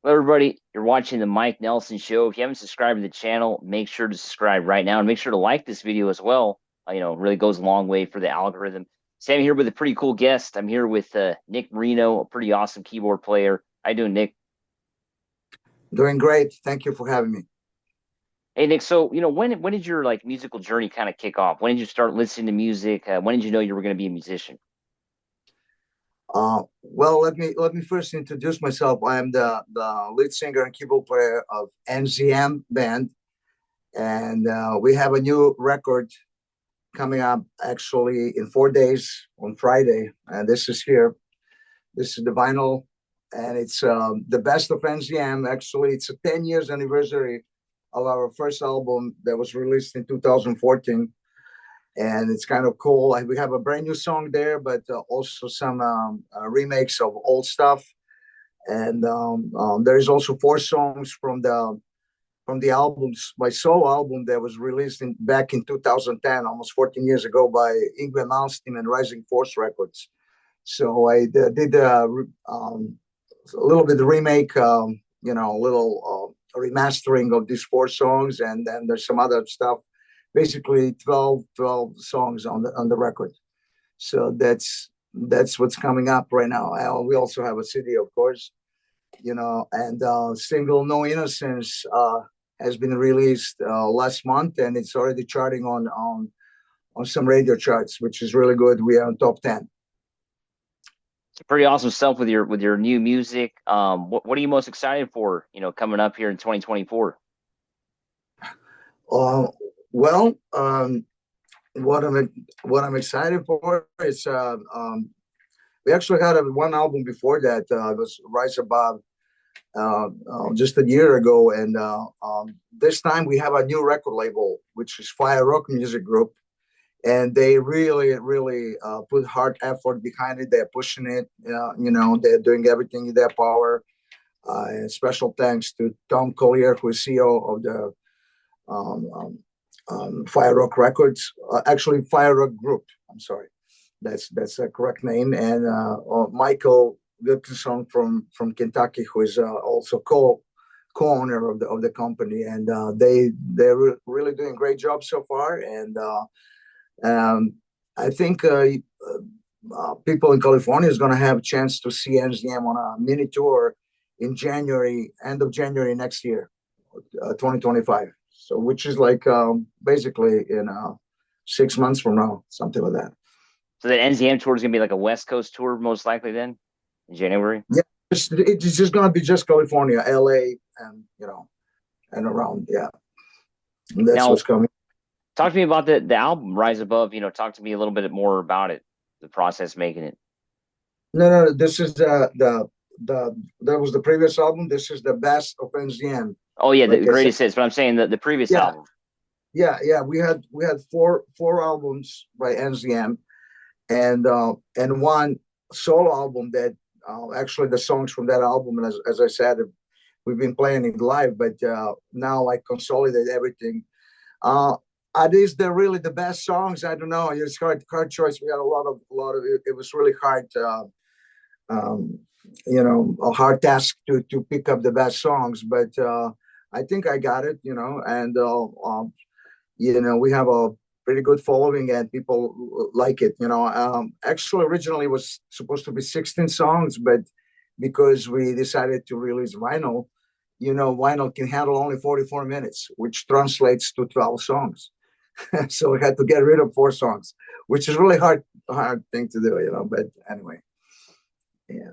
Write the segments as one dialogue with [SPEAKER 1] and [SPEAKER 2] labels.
[SPEAKER 1] Hello, everybody. You're watching the Mike Nelson Show. If you haven't subscribed to the channel, make sure to subscribe right now and make sure to like this video as well. It really goes a long way for the algorithm. Sam here with a pretty cool guest. I'm here with Nick Marino, a pretty awesome keyboard player. How you doing, Nick?
[SPEAKER 2] Doing great. Thank you for having me.
[SPEAKER 1] Hey, Nick. So, when did your musical journey kind of kick off? When did you start listening to music? When did you know you were going to be a musician?
[SPEAKER 2] Well, let me first introduce myself. I am the lead singer and keyboard player of NZM band, and we have a new record coming up actually in 4 days on Friday. And this is here. This is the vinyl, and it's the best of NZM. Actually, it's a 10 years anniversary of our first album that was released in 2014. And it's kind of cool. We have a brand new song there, but also some remakes of old stuff. And there is also four songs from the albums, my solo album that was released back in 2010, almost 14 years ago, by Ingrid Malmsteen and Rising Force Records. So I did a little bit of remake, a little remastering of these four songs, and then there's some other stuff, basically 12 songs on the record. So that's what's coming up right now. We also have a CD, of course, and single No Innocence has been released last month, and it's already charting on some radio charts, which is really good. We are on top 10.
[SPEAKER 1] It's pretty awesome stuff with your new music. What are you most excited for, coming up here in 2024?
[SPEAKER 2] Uh, well, what I'm excited for is we actually had one album before that was Rise Above just a year ago, and this time we have a new record label, which is Fire Rock Music Group, and they really put hard effort behind it. They're pushing it, they're doing everything in their power. And special thanks to Tom Collier, who is CEO of the um, um, Fire Rock Records, actually Fire Rock Group. I'm sorry, that's a correct name. And Michael Wilkinson from Kentucky, who is also co-owner of the company, and they're really doing a great job so far. And I think people in California is going to have a chance to see NZM on a mini tour in January, end of January next year, 2025. So, which is like basically in 6 months from now, something like that.
[SPEAKER 1] So that NZM tour is gonna be like a West Coast tour, most likely then in January.
[SPEAKER 2] Yeah, it's just going to be just California, LA, and and around. Yeah, and that's
[SPEAKER 1] Now,
[SPEAKER 2] what's coming.
[SPEAKER 1] talk to me about the album Rise Above. Talk to me a little bit more about it, the process making it.
[SPEAKER 2] No, this is the that was the previous album. This is the best of NZM.
[SPEAKER 1] Oh yeah, the
[SPEAKER 2] Like I said,
[SPEAKER 1] greatest hits. But I'm saying the previous
[SPEAKER 2] yeah,
[SPEAKER 1] album.
[SPEAKER 2] yeah. We had four albums by NZM, and one solo album that actually the songs from that album, and as I said, we've been playing it live, but now I consolidate everything. Uh, are these really the best songs? I don't know. It's hard choice. We had a lot of it. It was really hard. Um, a hard task to pick up the best songs, but I think I got it. And we have a pretty good following and people like it. Actually, originally it was supposed to be 16 songs, but because we decided to release vinyl, vinyl can handle only 44 minutes, which translates to 12 songs. So we had to get rid of four songs, which is really hard thing to do. But anyway, yeah.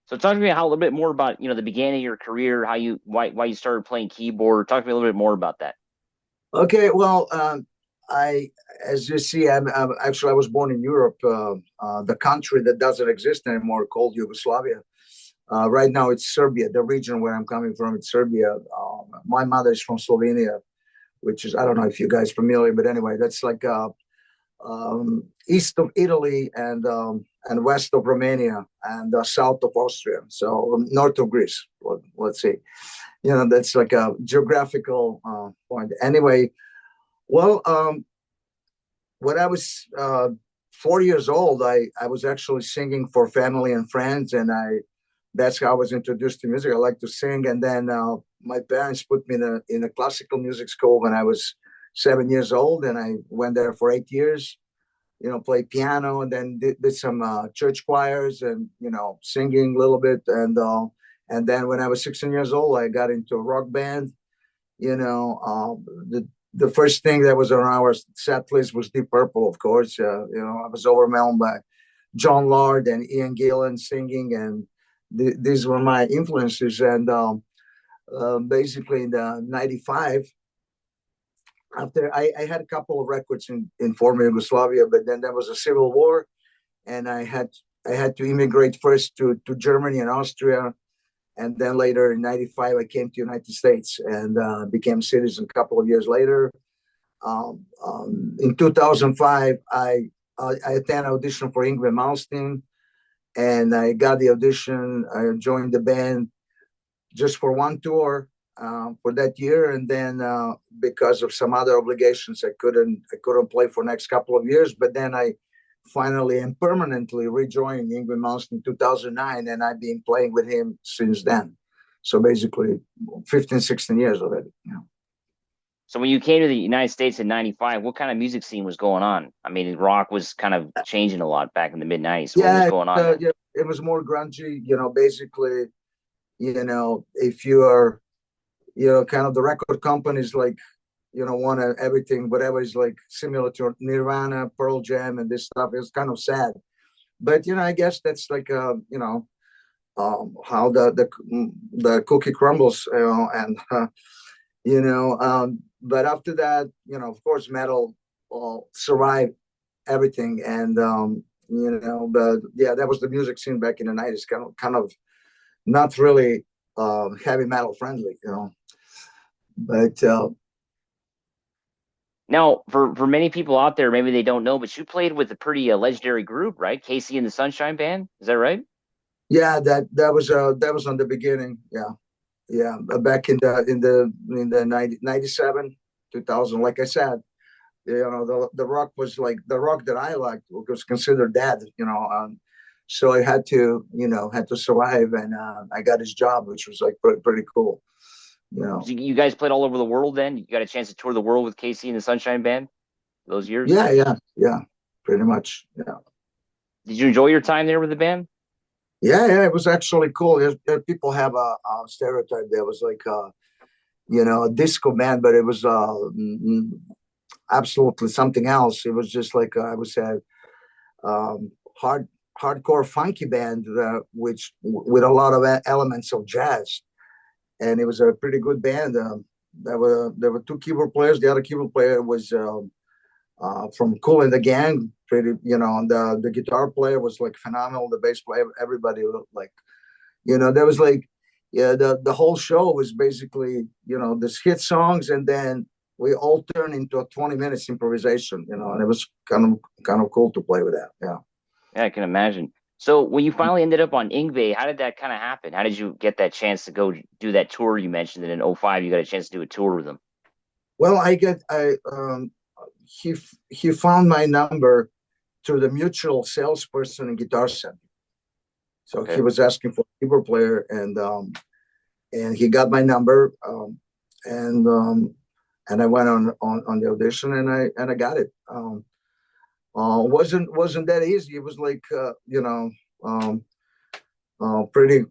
[SPEAKER 1] So talk to me how a little bit more about the beginning of your career, how you why you started playing keyboard. Talk to me a little bit more about that.
[SPEAKER 2] Okay, well, I, as you see, actually I was born in Europe, the country that doesn't exist anymore, called Yugoslavia. Right now, it's Serbia, the region where I'm coming from. It's Serbia. My mother is from Slovenia, which is, I don't know if you guys are familiar, but anyway, that's like east of Italy and west of Romania and south of Austria, so north of Greece. Let's see, that's like a geographical point. Anyway, well, when I was 4 years old, I was actually singing for family and friends, and I that's how I was introduced to music. I like to sing, and then my parents put me in a classical music school when I was 7 years old, and I went there for 8 years. Played piano, and then did some church choirs, and singing a little bit, and then when I was 16 years old, I got into a rock band. The first thing that was on our set list was Deep Purple, of course. I was overwhelmed by John Lord and Ian Gillan singing, and these were my influences. And basically in the 95, after I had a couple of records in former Yugoslavia, but then there was a civil war, and I had to immigrate first to Germany and Austria, and then later in 95 I came to United States and became a citizen a couple of years later. In 2005, I attended an audition for Yngwie Malmsteen, and I got the audition. I joined the band just for one tour for that year, and then because of some other obligations, I couldn't play for the next couple of years. But then I finally and permanently rejoined Yngwie Malmsteen in 2009, and I've been playing with him since then. So basically, 15, 16 years already.
[SPEAKER 1] So when you came to the United States in '95, what kind of music scene was going on? I mean, rock was kind of changing a lot back in the mid '90s. So what was
[SPEAKER 2] Yeah,
[SPEAKER 1] going on then?
[SPEAKER 2] yeah, it was more grungy. Basically, if you are, kind of the record companies like, want everything, whatever is like similar to Nirvana, Pearl Jam, and this stuff is kind of sad. But I guess that's like how the cookie crumbles, and but after that, of course, metal survived everything, and but yeah, that was the music scene back in the '90s, kind of not really heavy metal friendly, but
[SPEAKER 1] Now, for many people out there, maybe they don't know, but you played with a pretty legendary group, right? Casey and the Sunshine Band. Is that right?
[SPEAKER 2] yeah, that was on the beginning. Yeah, yeah, back in the 97, 2000. Like I said, the rock was like the rock that I liked was considered dead. So I had to survive, and I got his job, which was like pretty cool.
[SPEAKER 1] So you guys played all over the world then? You got a chance to tour the world with Casey and the Sunshine Band those years?
[SPEAKER 2] Yeah, yeah, yeah, pretty much. Yeah.
[SPEAKER 1] Did you enjoy your time there with the band?
[SPEAKER 2] Yeah, yeah, it was actually cool. People have a stereotype that was like a disco band, but it was absolutely something else. It was just like I would say hard hardcore funky band, which with a lot of elements of jazz, and it was a pretty good band. There were two keyboard players. The other keyboard player was from Kool and the Gang. Pretty, and the guitar player was like phenomenal. The bass player, everybody looked like, there was like, yeah, the whole show was basically, this hit songs, and then we all turned into a 20 minutes improvisation, and it was kind of cool to play with that. Yeah.
[SPEAKER 1] Yeah, I can imagine. So when you finally ended up on Ingve, how did that kind of happen? How did you get that chance to go do that tour you mentioned that in '05 you got a chance to do a tour with them?
[SPEAKER 2] Well, he found my number through the mutual salesperson in Guitar Center. So he
[SPEAKER 1] Okay.
[SPEAKER 2] was asking for a keyboard player, and he got my number, and I went on the audition, and I got it. Wasn't that easy. It was like um, pretty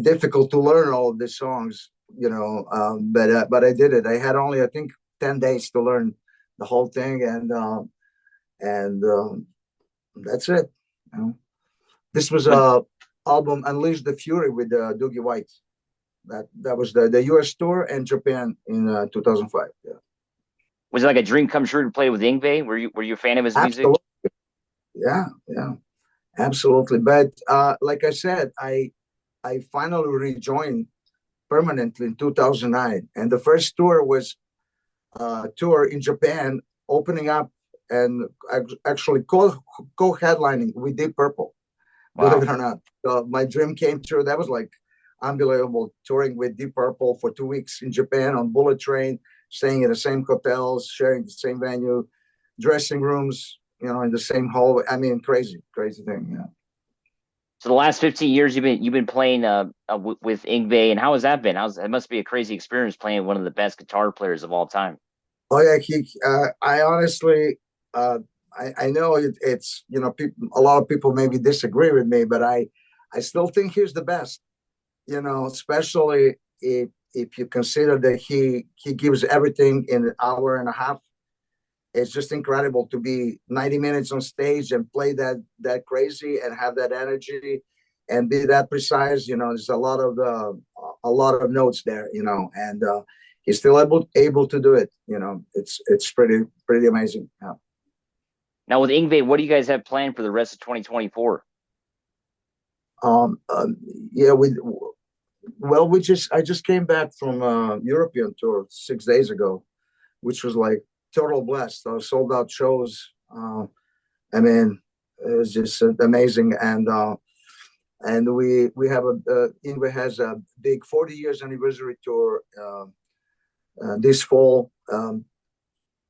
[SPEAKER 2] difficult to learn all of the songs. But I did it. I had only, I think, 10 days to learn the whole thing, and that's it. You know? This was
[SPEAKER 1] Was
[SPEAKER 2] a album Unleash the Fury with Doogie White. That was the U.S. tour and Japan in 2005. Yeah,
[SPEAKER 1] was it like a dream come true to play with Ingve? Were you a fan of his music?
[SPEAKER 2] absolutely. Yeah, yeah, absolutely. But like I said, I finally rejoined permanently in 2009, and the first tour was a tour in Japan, opening up and actually co-headlining with Deep Purple. Believe
[SPEAKER 1] Wow.
[SPEAKER 2] it or not. So my dream came true. That was like unbelievable, touring with Deep Purple for 2 weeks in Japan on bullet train, staying in the same hotels, sharing the same venue, dressing rooms, in the same hallway. I mean, crazy, crazy thing. Yeah.
[SPEAKER 1] So the last 15 years you've been playing with Ingve, and how has that been? It must be a crazy experience playing one of the best guitar players of all time.
[SPEAKER 2] Oh yeah, I honestly, uh, I know it's people, a lot of people maybe disagree with me, but I still think he's the best. Especially if you consider that he gives everything in an hour and a half. It's just incredible to be 90 minutes on stage and play that crazy and have that energy and be that precise. There's a lot of notes there. And he's still able to do it. It's pretty amazing. Yeah.
[SPEAKER 1] Now with Ingve, what do you guys have planned for the rest of 2024?
[SPEAKER 2] Um, um, yeah, I just came back from a European tour 6 days ago, which was like total blast. Sold out shows. I mean, it was just amazing. And we have Ingve has a big 40 years anniversary tour this fall.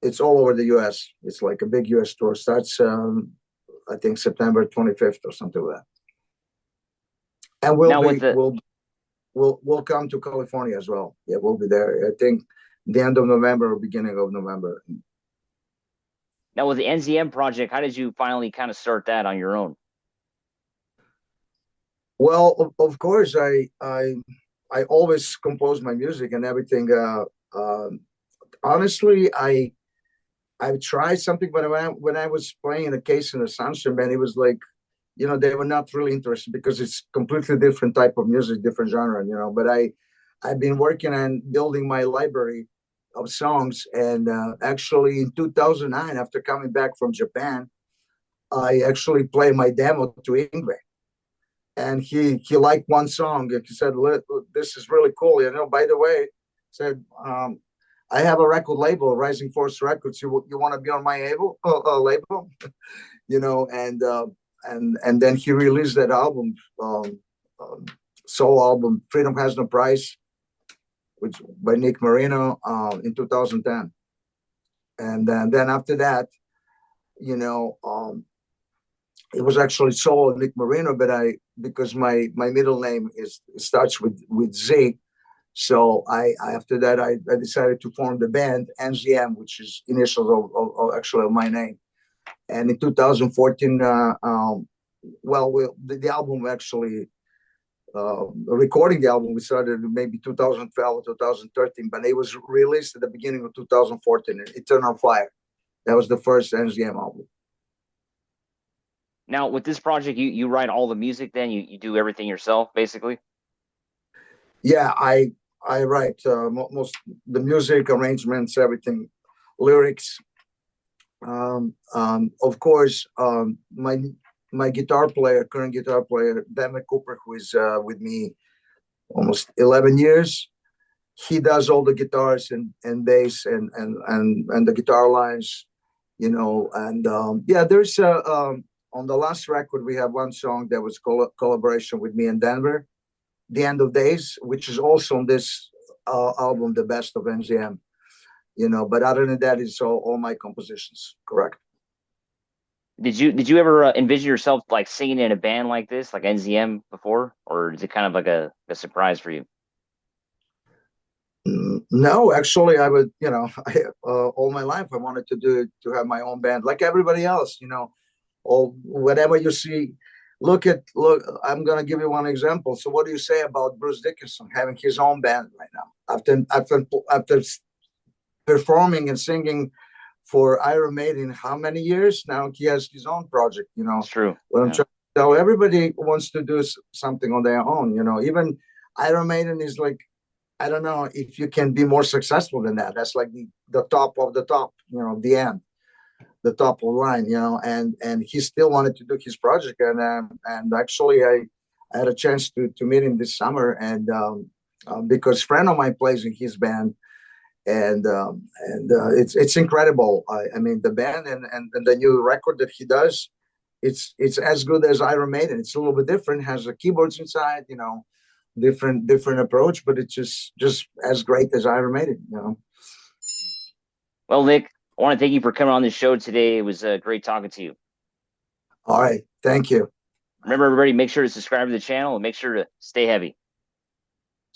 [SPEAKER 2] It's all over the U.S. It's like a big U.S. tour. Starts I think September 25th or something like that. And
[SPEAKER 1] Now with the
[SPEAKER 2] we'll come to California as well. Yeah, we'll be there. I think the end of November or beginning of November.
[SPEAKER 1] Now with the NZM project, how did you finally kind of start that on your own?
[SPEAKER 2] Well, of course, I always compose my music and everything. Honestly, I've tried something, but when I was playing in a Case in the Sunshine Band, it was like they were not really interested because it's completely different type of music, different genre. But I've been working on building my library of songs, and actually in 2009, after coming back from Japan, I actually played my demo to Ingve, and he liked one song, and he said, "This is really cool." By the way, said, "I have a record label, Rising Force Records. You want to be on my label?" And and then he released that album, um, soul album, "Freedom Has No Price," which by Nick Marino in 2010. And then after that, you know, um, it was actually solo Nick Marino, but because my middle name starts with Z. So after that I decided to form the band NZM, which is initials of actually of my name. And in 2014, the album actually, recording the album, we started maybe 2012 or 2013, but it was released at the beginning of 2014, Eternal Fire. That was the first NZM album.
[SPEAKER 1] Now with this project, you write all the music, then you do everything yourself, basically.
[SPEAKER 2] Yeah, I write most the music, arrangements, everything, lyrics. Of course, my guitar player, current guitar player, Dan Cooper, who is with me almost 11 years. He does all the guitars and bass and the guitar lines, and yeah, there's on the last record we have one song that was collaboration with me in Denver, "The End of Days," which is also on this album, "The Best of NZM." But other than that, it's all my compositions. Correct.
[SPEAKER 1] Did you ever envision yourself like singing in a band like this, like NZM before, or is it kind of like a surprise for you?
[SPEAKER 2] No, actually, I would, all my life I wanted to have my own band, like everybody else, or whatever you see. Look. I'm gonna give you one example. So, what do you say about Bruce Dickinson having his own band right now? After performing and singing for Iron Maiden, how many years now? He has his own project.
[SPEAKER 1] It's true.
[SPEAKER 2] What I'm
[SPEAKER 1] Yeah.
[SPEAKER 2] trying to tell everybody wants to do something on their own. Even Iron Maiden is like, I don't know if you can be more successful than that. That's like the top of the top, the end, the top of the line, and he still wanted to do his project. And actually, I had a chance to meet him this summer, and because a friend of mine plays in his band, and it's incredible. I mean, the band and the new record that he does, it's as good as Iron Maiden. It's a little bit different, has the keyboards inside, different approach, but it's just as great as Iron Maiden.
[SPEAKER 1] Well, Nick, I want to thank you for coming on the show today. It was great talking to you.
[SPEAKER 2] All right, thank you.
[SPEAKER 1] Remember, everybody, make sure to subscribe to the channel and make sure to stay heavy.